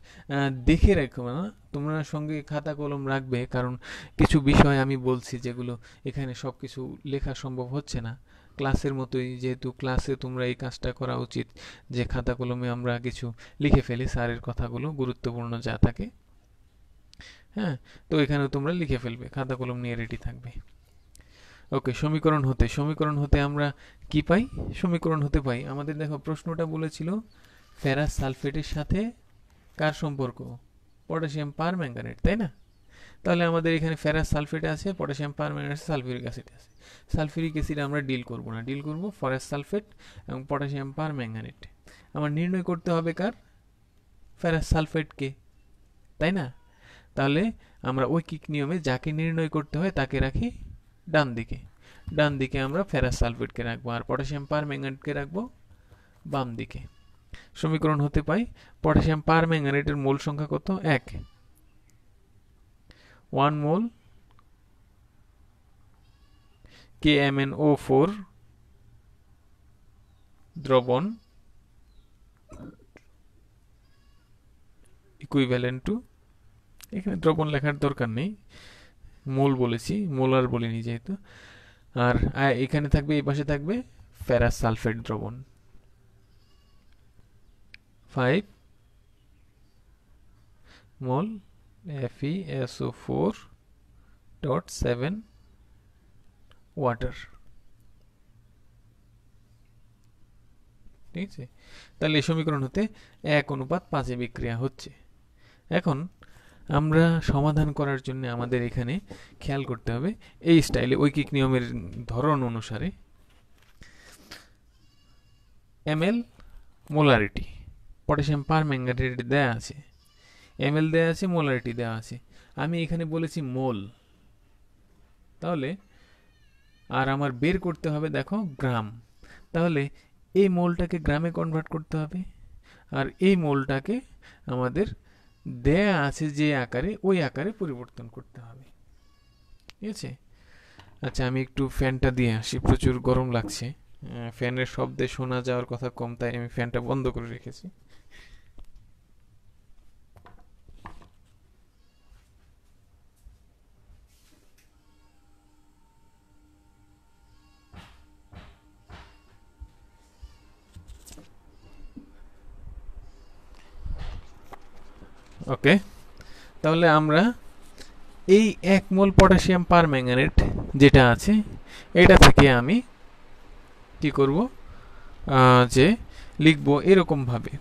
দেখে রাখো না, তোমরা সঙ্গে খাতা কলম রাখবে, কারণ কিছু বিষয় আমি বলছি যেগুলো এখানে সব কিছু লেখা সম্ভব হচ্ছে না। ক্লাসের মতোই, যেহেতু ক্লাসে তোমরা এই কাজটা করা উচিত যে খাতা কলমে আমরা কিছু লিখে ফেলি, স্যারের কথাগুলো গুরুত্বপূর্ণ যা থাকে। হ্যাঁ, তো এখানে তোমরা লিখে ফেলবে, খাতা কলম নিয়ে রেডি থাকবে। ওকে, সমীকরণ হতে, সমীকরণ হতে আমরা কি পাই? সমীকরণ হতে পাই, আমাদের দেখো প্রশ্নটা বলেছিল ফেরাস সালফেটের সাথে কার সম্পর্ক? পটাশিয়াম পারম্যাঙ্গানেট, তাই না? তাহলে আমাদের এখানে ফেরাস সালফেট আছে, পটাশিয়াম পারম্যাঙ্গানেট আছে, সালফিউরিক অ্যাসিড আছে। সালফিউরিক অ্যাসিড আমরা ডিল করব না, ডিল করব ফেরাস সালফেট এবং পটাশিয়াম পারম্যাঙ্গানেট। আমার নির্ণয় করতে হবে কার? ফেরাস সালফেটকে, তাই না? তাহলে আমরা ঐকিক নিয়মে যাকে নির্ণয় করতে হয় তাকে রাখি ডান দিকে। ডান দিকে আমরা ফেরাস সালফেটকে রাখবো, আর পটাশিয়াম পারম্যাঙ্গানেটকে রাখবো বাম দিকে। সমীকরণ হতে পাই পটাশিয়াম পারম্যাঙ্গানেটের মোল সংখ্যা কত? 1 মোল KMnO4 দ্রবণ ইকুইভ্যালেন্ট টু, এখানে দ্রবণ লেখার দরকার নেই, মোল বলেছি, মোলার বলিনি যেহেতু। আর এখানে থাকবে, এই পাশে থাকবে ফেরাস সালফেট দ্রবণ 5 মোল FeSO4.7 ওয়াটার। ঠিক আছে? তাহলে এই সমীকরণ হতে 1:5 বিক্রিয়া হচ্ছে। এখন আমরা সমাধান করার জন্য আমাদের এখানে খেয়াল করতে হবে এই স্টাইলে ঐকিক নিয়মের ধরন অনুসারে ml মোলারিটি, পটাশিয়াম পারম্যাঙ্গানেট দেয়া আছে, ml দেয়া আছে, মোলারিটি দেওয়া আছে। আমি এখানে বলেছি মোল, তাহলে আর আমার বের করতে হবে দেখো গ্রাম, তাহলে এই মোলটাকে গ্রামে কনভার্ট করতে হবে। আর এই মোলটাকে আমাদের দেয়া আছে যে আকারে, ওই আকারে পরিবর্তন করতে হবে। ঠিক আছে? আচ্ছা, আমি একটু ফ্যানটা দিয়ে আসি, প্রচুর গরম লাগছে। ফ্যানের শব্দে শোনা যাওয়ার কথা কম, তাই আমি ফ্যানটা বন্ধ করে রেখেছি। ওকে, তাহলে আমরা এই 1 মোল পটাশিয়াম পার ম্যাঙ্গানেট যেটা আছে, এটা থেকে আমি কি করব, যে লিখব এরকম ভাবে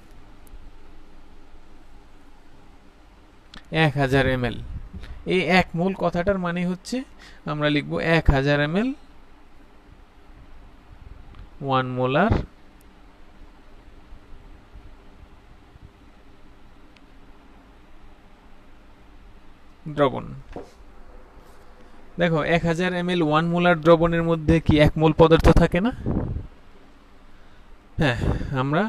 1000 ml। এই 1 মোল কথাটার মানে হচ্ছে আমরা লিখব 1000 ml 1 মোলার দ্রবণ। দেখো 1000 ml 1 মোলার দ্রবণের মধ্যে কি 1 মোল পদার্থ থাকে না? হ্যাঁ, আমরা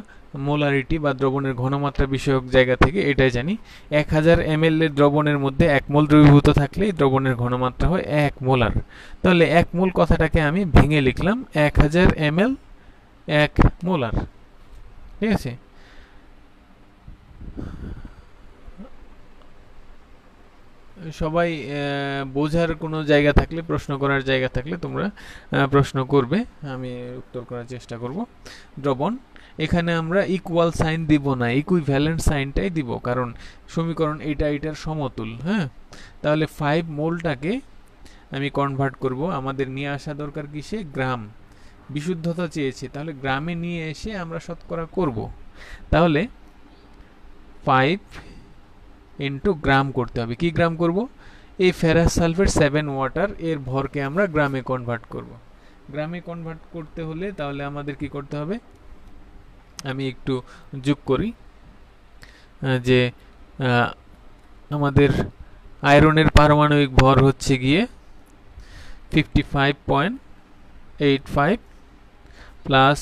মোলারিটি বা দ্রবণের ঘনমাত্রা বিষয়ক জায়গা থেকে এটাই জানি। 1000 ml এর দ্রবণের মধ্যে 1 মোল দ্রবীভূত থাকলে দ্রবণের ঘনমাত্রা হয় 1 মোলার। তাহলে 1 মোল কথাটাকে আমি ভেঙে লিখলাম 1000 ml 1 মোলার। ঠিক আছে? সবাই বোঝার কোনো জায়গা থাকলে, প্রশ্ন করার জায়গা থাকলে তোমরা প্রশ্ন করবে, আমি উত্তর করার চেষ্টা করব। দ্রবণ, এখানে আমরা ইকুয়াল সাইন দিব না, ইকুইভ্যালেন্ট সাইনটাই দিব, কারণ সমীকরণ এটার সমতুল। হ্যাঁ, তাহলে 5 মোলটাকে আমি কনভার্ট করব, আমাদের নিয়ে আসা দরকার কিসে? গ্রাম। বিশুদ্ধতা চেয়েছে, তাহলে গ্রামে নিয়ে এসে আমরা শতকরা করব। তাহলে 5 ইন্টু গ্রাম করতে হবে। কি গ্রাম করব? এই ফেরাস সালফেট 7 ওয়াটার এর ভরকে আমরা গ্রামে কনভার্ট করব। গ্রামে কনভার্ট করতে হলে তাহলে আমাদের কি করতে হবে? আমি একটু যোগ করি, যে আমাদের আয়রনের পারমাণবিক ভর হচ্ছে গিয়ে 55.85 প্লাস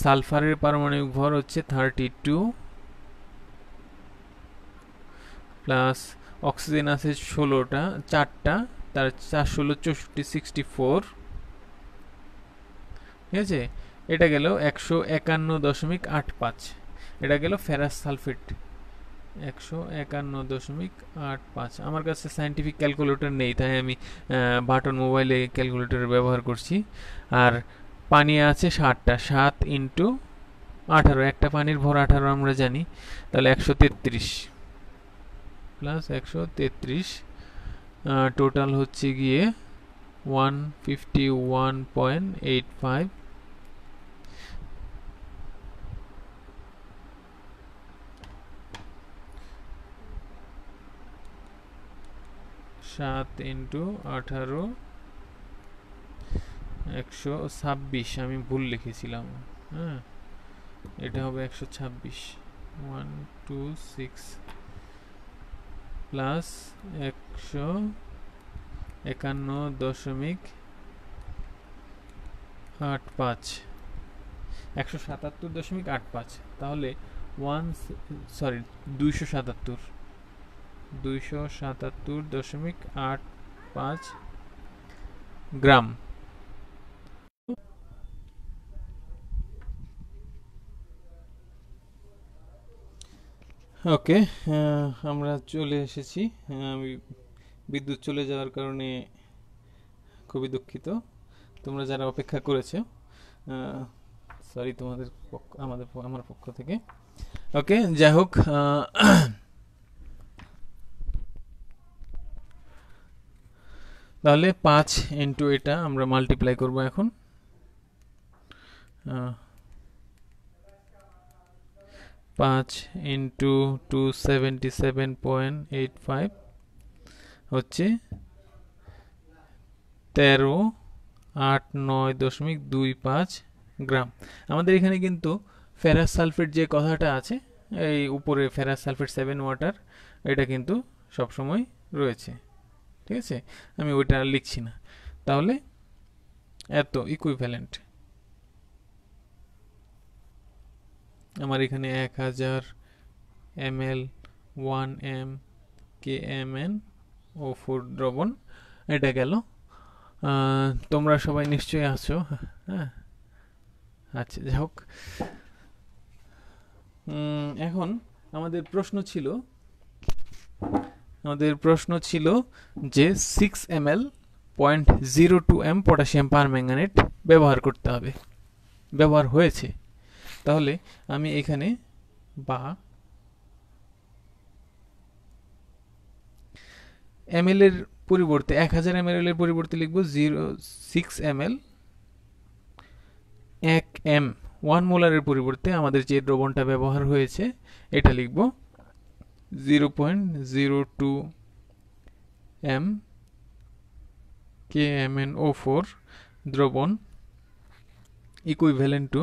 সালফারের পারমাণবিক ভর হচ্ছে 32 প্লাস অক্সিজেন আছে 16টা, 4টা, তার 4 16 64 64। ঠিক আছে? এটা গেল 151.85। এটা গেল ফেরাস সালফেট 151.85। আমার কাছে সায়েন্টিফিক ক্যালকুলেটর নেই, তাই আমি বাটন মোবাইলে ক্যালকুলেটর ব্যবহার করছি। আর পানি আছে 7টা, 7 ইন্টু 18, একটা পানির ভর 18 আমরা জানি, তাহলে 133 প্লাস 133, টোটাল হচ্ছে গিয়ে 151.85। 7 ইন্টু 18 126, আমি ভুল লিখেছিলাম। হ্যাঁ, এটা হবে 126। 126 প্লাস 151.85, 177.85, তাহলে 277.85 গ্রাম। ওকে, আমরা চলে এসেছি। আমি বিদ্যুৎ চলে যাওয়ার কারণে খুবই দুঃখিত, তোমরা যারা অপেক্ষা করেছো, সরি তোমাদের আমার পক্ষ থেকে। ওকে, যাই হোক, তাহলে 5 ইন্টু এটা আমরা মাল্টিপ্লাই করব এখন। 5 ইন্টু 277.85 হচ্ছে 1389.25 গ্রাম। আমাদের এখানে কিন্তু ফেরাস সালফেট যে কথাটা আছে, এই উপরে ফেরাস সালফেট 7 ওয়াটার, এটা কিন্তু সবসময় রয়েছে। ঠিক আছে? আমি ওইটা লিখছি না। তাহলে এত ইকুইভ্যালেন্ট, আমার এখানে 1000 ml 1m kmn O4 দ্রবণ এটা গেল। তোমরা সবাই নিশ্চয়ই আছো, হ্যাঁ? আচ্ছা, যাই হোক, এখন আমাদের প্রশ্ন ছিল যে 6 ml 0.02 m পটাশিয়াম পারম্যাঙ্গানেট ব্যবহার করতে হবে, ব্যবহার হয়েছে। তাহলে আমি এখানে বা ml এর পরিবর্তে 1000 ml এর পরিবর্তে লিখব 6 ml 1 m 1 মোলারের পরিবর্তে আমাদের যে দ্রবণটা ব্যবহার হয়েছে এটা লিখব 0.02 m KMnO4 দ্রবণ ইকুইভ্যালেন্ট টু,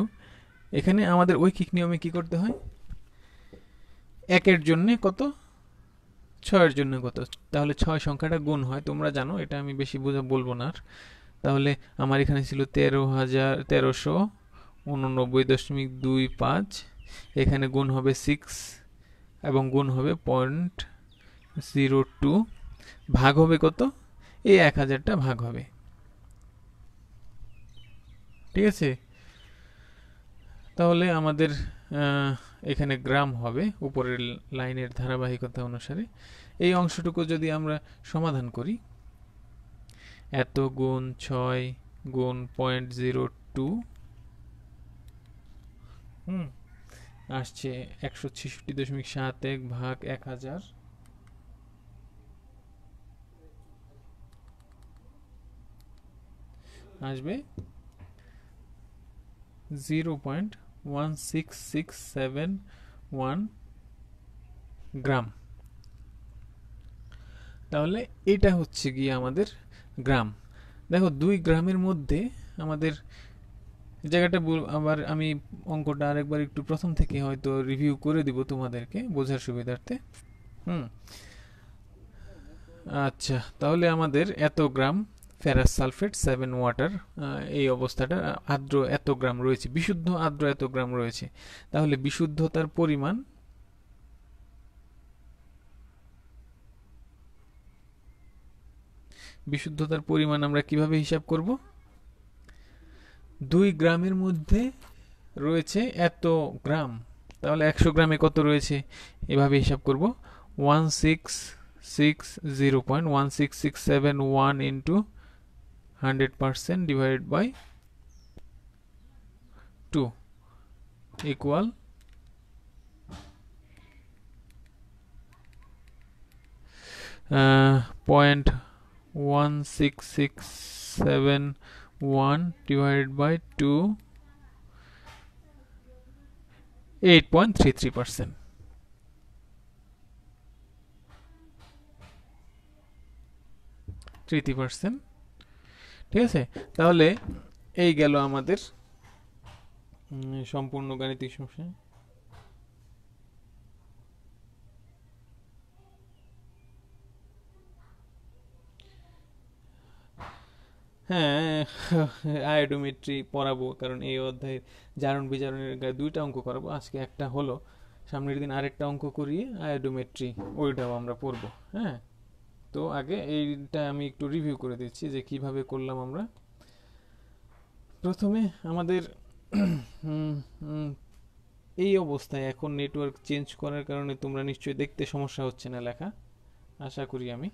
এখানে আমাদের ঐকিক নিয়মে কি করতে হয়, 1 এর জন্য কত, 6 এর জন্য কত, তাহলে 6 সংখ্যাটা গুণ হয়, তোমরা জানো এটা, আমি বেশি বলবো না আর। তাহলে আমার এখানে ছিল 13,389.25, এখানে গুণ হবে 6 এবং গুণ হবে 0.02, ভাগ হবে কত, এই 1000টা ভাগ হবে, ঠিক আছে? তাহলে আমাদের এখানে গ্রাম হবে উপরের লাইনের ধারাবাহিকতা অনুসারে। এই অংশটুকু যদি আমরা সমাধান করি, এত গুণ 6 গুণ 0.02 আসছে 166.71 ভাগ 1000, আসবে 0.16671 গ্রাম। তাহলে এটা হচ্ছে গিয়ে আমাদের গ্রাম। দেখো 2 গ্রামের মধ্যে আমাদের জায়গাটা, আবার আমি অঙ্কটা আরেকবার একটু প্রথম থেকে হয়তো রিভিউ করে দিব তোমাদেরকে বোঝার সুবিধার্থে। আচ্ছা, তাহলে আমাদের এত গ্রাম ফেরাস সালফেট 7 ওয়াটার, এই অবস্থাটা আর্দ্র এত গ্রাম রয়েছে, বিশুদ্ধ আর্দ্র এত গ্রাম রয়েছে। তাহলে বিশুদ্ধতার পরিমাণ আমরা কিভাবে হিসাব করব? 2 গ্রামের মধ্যে রয়েছে এত গ্রাম, তাহলে 100 গ্রামে কত রয়েছে, এভাবে হিসাব করব, 0.16671 into 100% divided by 2 equal 0.16671 divided by 2, 8.33%। ঠিক আছে? তাহলে এই গেল আমাদের সম্পূর্ণ গাণিতিক সমস্যা। হ্যাঁ, আয়োডোমেট্রি পড়াবো, কারণ এই অধ্যায়ের জারণ বিজারণের 2টা অঙ্ক করাবো, আজকে একটা হলো, সামনের দিন আরেকটা অঙ্ক করিয়ে আয়োডোমেট্রি ওইটাও আমরা পড়বো। হ্যাঁ, তো আগে এইটা আমি একটু রিভিউ করে দিচ্ছি যে কিভাবে করলাম আমরা। প্রথমে আমাদের এই অবস্থায় এখন নেটওয়ার্ক চেঞ্জ করার কারণে তোমরা নিশ্চয়ই দেখতে সমস্যা হচ্ছে না লেখা, আশা করি আমি।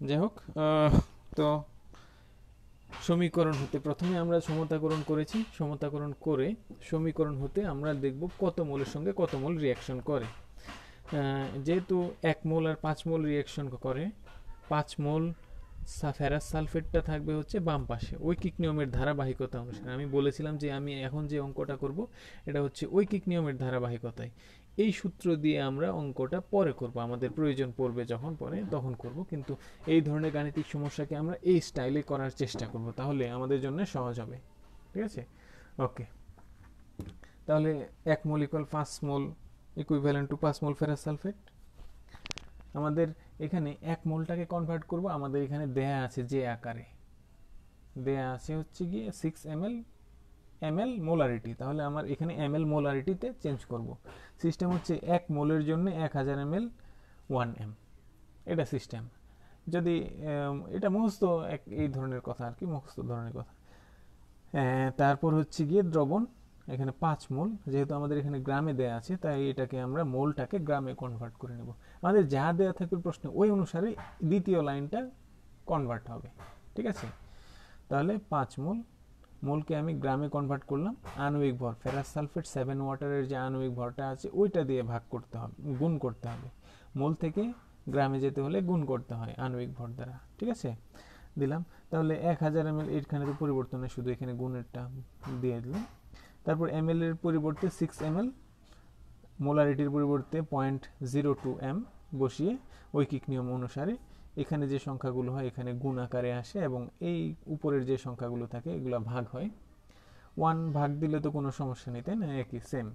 যাই হোক, তো সমীকরণ হতে প্রথমে আমরা সমতাকরণ করেছি, সমতাকরণ করে সমীকরণ হতে আমরা দেখব কত মোলের সঙ্গে কত মোল রিয়াকশন করে। যেহেতু 1 মোল আর 5 মোল রিয়াকশন করে, 5 মোল ফেরাস সালফেটটা থাকবে হচ্ছে বাম পাশে, ঐকিক নিয়মের ধারাবাহিকতা অনুসারে। আমি বলেছিলাম যে আমি এখন যে অঙ্কটা করব এটা হচ্ছে ঐকিক নিয়মের ধারাবাহিকতায়। এই সূত্র দিয়ে আমরা অঙ্কটা পরে করব, আমাদের প্রয়োজন পড়বে যখন পরে তখন করব, কিন্তু এই ধরনের গাণিতিক সমস্যাকে আমরা এই স্টাইলে করার চেষ্টা করব, তাহলে আমাদের জন্য সহজ হবে। ঠিক আছে? ওকে, তাহলে 1 mole equal 5 mole equivalent to 5 mole ferrous sulphate. আমাদের এখানে 1 মোলটাকে কনভার্ট করব, আমাদের এখানে দেয়া আছে যে আকারে দেয়া আছে হচ্ছে গিয়ে 6 ml ml মোলারিটি, তাহলে আমার এখানে ml মোলারিটিতে চেঞ্জ করব। সিস্টেম হচ্ছে 1 মোলের জন্য 1000 ml 1m, এটা সিস্টেম। যদি এটা মুখস্থ এই ধরনের কথা আর কি, মুখস্থ ধরনের কথা। তারপর হচ্ছে গিয়ে দ্রবণ, এখানে 5 মোল, যেহেতু আমাদের এখানে গ্রামে দেয়া আছে তাই এটাকে আমরা মোলটাকে গ্রামে কনভার্ট করে নেব। আমাদের যা দেয়া থাকবে প্রশ্নে ওই অনুসারে দ্বিতীয় লাইনটা কনভার্ট হবে, ঠিক আছে? তাহলে 5 মোল, মোলকে আমি গ্রামে কনভার্ট করলাম। আণবিক ভর ফেরাস সালফেট 7 ওয়াটারের যে আণবিক ভরটা আছে ওইটা দিয়ে ভাগ করতে হবে, গুণ করতে হবে। মোল থেকে গ্রামে যেতে হলে গুণ করতে হয় আণবিক ভর দ্বারা, ঠিক আছে? দিলাম। তাহলে 1000 ml, এখানে তো পরিবর্তন নেই, শুধু এখানে গুণেরটা দিয়ে দিলাম। তারপর ml এর পরিবর্তে 6 ml, মোলারিটির পরিবর্তে 0.02 m বসিয়ে ঐকিক নিয়ম অনুসারে এখানে যে সংখ্যাগুলো হয় এখানে গুণ আকারে আসে এবং এই উপরের যে সংখ্যাগুলো থাকে এগুলো ভাগ হয়। 1 ভাগ দিলে তো কোনো সমস্যা নেই, তাই না? একই সেম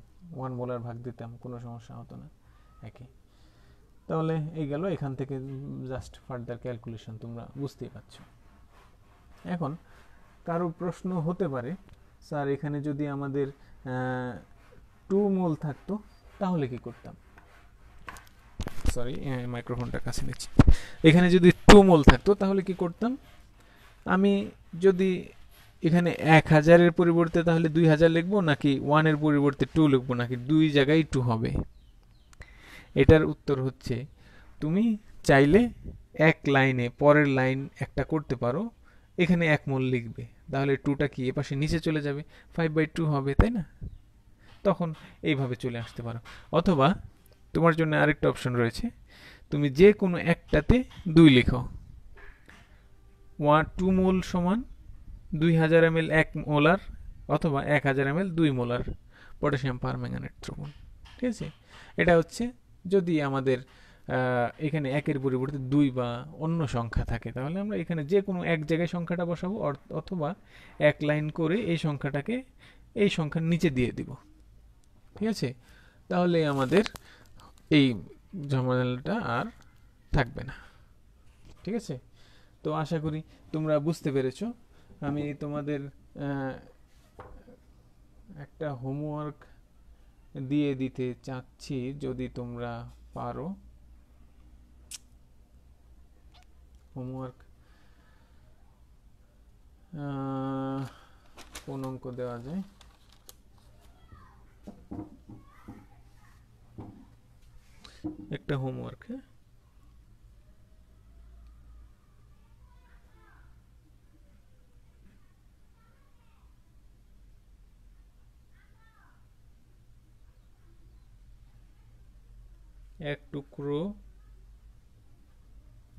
1 মোলার ভাগ দিতাম, কোনো সমস্যা হতো না, একই। তাহলে এই গেল, এখান থেকে জাস্ট ফার্দার ক্যালকুলেশন তোমরা বুঝতেই পারছো। এখন কারো প্রশ্ন হতে পারে, স্যার এখানে যদি আমাদের 2 মোল থাকতো তাহলে কি করতাম? সরি, মাইক্রোফোনটা কাছে নিচ্ছি। এখানে যদি 2 মোল থাকতো তাহলে কি করতাম? আমি যদি এখানে 1000 এর পরিবর্তে তাহলে 2000 লিখবো, নাকি 1 এর পরিবর্তে 2 লিখবো, নাকি দুই জায়গায় 2 হবে? এটার উত্তর হচ্ছে তুমি চাইলে এক লাইনে পরের লাইন একটা করতে পারো, এখানে 1 মোল লিখবে, তাহলে 2টা কি এপাশে নিচে চলে যাবে, 5/2 হবে, তাই না? তখন এইভাবে চলে আসতে পারো। অথবা তোমার জন্য আরেকটা অপশন রয়েছে, তুমি যে কোনো একটাতে 2 লিখো। 2 মোল সমান 2000 ml 1 মোলার, অথবা 1000 ml 2 মোলার পটাশিয়াম পারম্যাঙ্গানেট দ্রবণ, ঠিক আছে? এটা হচ্ছে যদি আমাদের এখানে 1 এর পরিবর্তে 2 বা অন্য সংখ্যা থাকে, তাহলে আমরা এখানে যে কোনো এক জায়গায় সংখ্যাটা বসাবো, অথবা এক লাইন করে এই সংখ্যাটাকে এই সংখ্যার নিচে দিয়ে দিব, ঠিক আছে? তাহলে আমাদের এই ঝামেলাটা আর থাকবে না, ঠিক আছে? তো আশা করি তোমরা বুঝতে পেরেছো। আমি তোমাদের একটা হোমওয়ার্ক দিয়ে দিতে চাচ্ছি, যদি তোমরা পারো। হোমওয়ার্ক কোন অঙ্ক দেওয়া যায়? একটা হোমওয়ার্ক, হ্যাঁ, এক টুকরো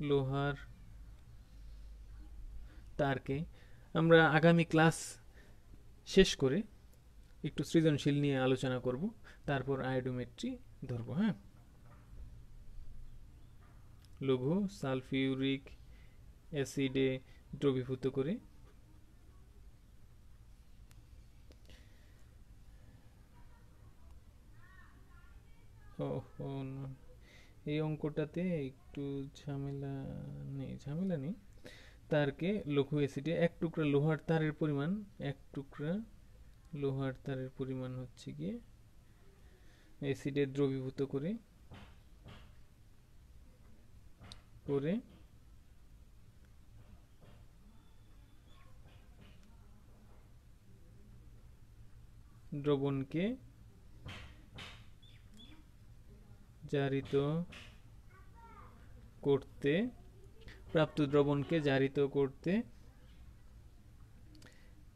লোহার তারকে আমরা আগামী ক্লাস শেষ করে একটু সৃজনশীল নিয়ে আলোচনা করব, তারপর আয়োডোমেট্রি ধরবো। হ্যাঁ, লঘু সালফিউরিক অ্যাসিডে দ্রবীভূত করে এই অঙ্কটাতে একটু ঝামেলা নেই। তারকে লঘু অ্যাসিডে এক টুকরা লোহার তারের পরিমাণ, এক টুকরা লোহার তারের পরিমাণ হচ্ছে গিয়ে অ্যাসিডে দ্রবীভূত করে দ্রবণকে জারিত করতে, প্রাপ্ত দ্রবণকে জারিত করতে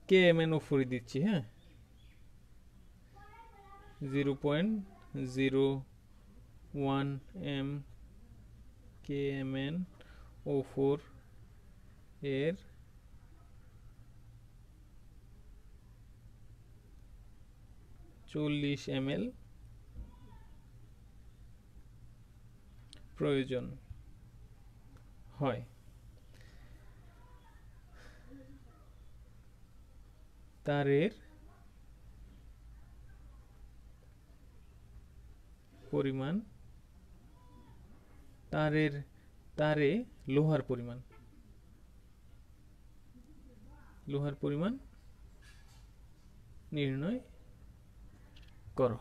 KMnO4 দিচ্ছি। হ্যাঁ, 0.01 m KMnO4 এর $40 ml প্রয়োজন হয়। তারের পরিমাণ, তারে লোহার পরিমাণ নির্ণয় করো।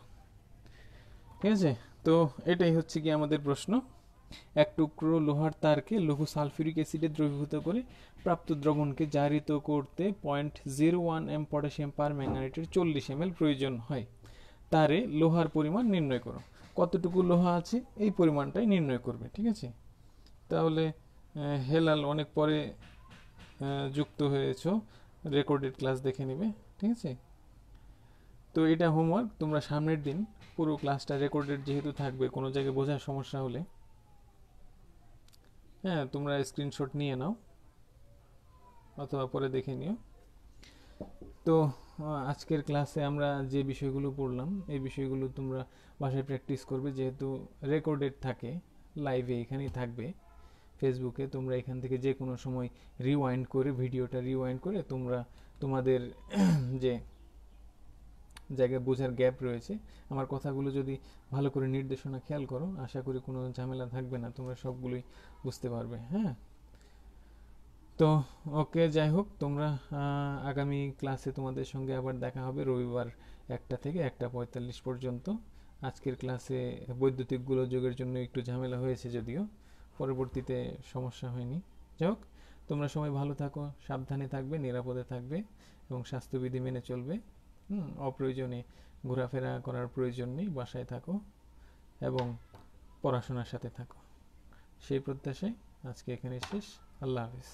ঠিক আছে, তো এটাই হচ্ছে কি আমাদের প্রশ্ন। এক টুকরো লোহার তারকে লঘু সালফিউরিক অ্যাসিডে দ্রবীভূত করে প্রাপ্ত দ্রবণকে জারিত করতে 0.01 এম পটাশিয়াম পার ম্যাঙ্গানেটের 40 ml প্রয়োজন হয়। তারে লোহার পরিমাণ নির্ণয় করো। কতটুকু লোহা আছে এই পরিমাণটাই নির্ণয় করবে। ঠিক আছে, তাহলে হেলাল অনেক পরে যুক্ত হয়েছো, রেকর্ডেড ক্লাস দেখে নিবে। ঠিক আছে, তো এটা হোমওয়ার্ক, তোমরা সামনের দিন পুরো ক্লাসটা রেকর্ডেড যেহেতু থাকবে, কোনো জায়গায় বোঝার সমস্যা হলে হ্যাঁ তোমরা স্ক্রিনশট নিয়ে নাও অথবা পরে দেখে নিও। তো আজকের ক্লাসে আমরা যে বিষয়গুলো পড়লাম এই বিষয়গুলো তোমরা বাসায় প্র্যাকটিস করবে, যেহেতু রেকর্ডেড থাকে লাইভে এখানেই থাকবে ফেসবুকে। তোমরা এখান থেকে যে কোনো সময় রিওয়াইন্ড করে, ভিডিওটা রিওয়াইন্ড করে তোমরা তোমাদের যে জায়গায় বোঝার গ্যাপ রয়েছে, আমার কথাগুলো যদি ভালো করে নির্দেশনা খেয়াল করো, আশা করি কোনো ঝামেলা থাকবে না, তোমরা সবগুলোই বুঝতে পারবে। হ্যাঁ, তো ওকে, যাই হোক, তোমরা আগামী ক্লাসে তোমাদের সঙ্গে আবার দেখা হবে রবিবার 1টা থেকে 1টা 45 পর্যন্ত। আজকের ক্লাসে বৈদ্যুতিক গোলযোগের জন্য একটু ঝামেলা হয়েছে, যদিও পরবর্তীতে সমস্যা হয়নি। যাই হোক, তোমরা সবাই ভালো থাকো, সাবধানে থাকবে, নিরাপদে থাকবে এবং স্বাস্থ্যবিধি মেনে চলবে। অপ্রয়োজনে ঘোরাফেরা করার প্রয়োজন নেই, বাসায় থাকো এবং পড়াশোনার সাথে থাকো। সেই প্রত্যাশায় আজকে এখানে শেষ। আল্লাহ হাফিজ।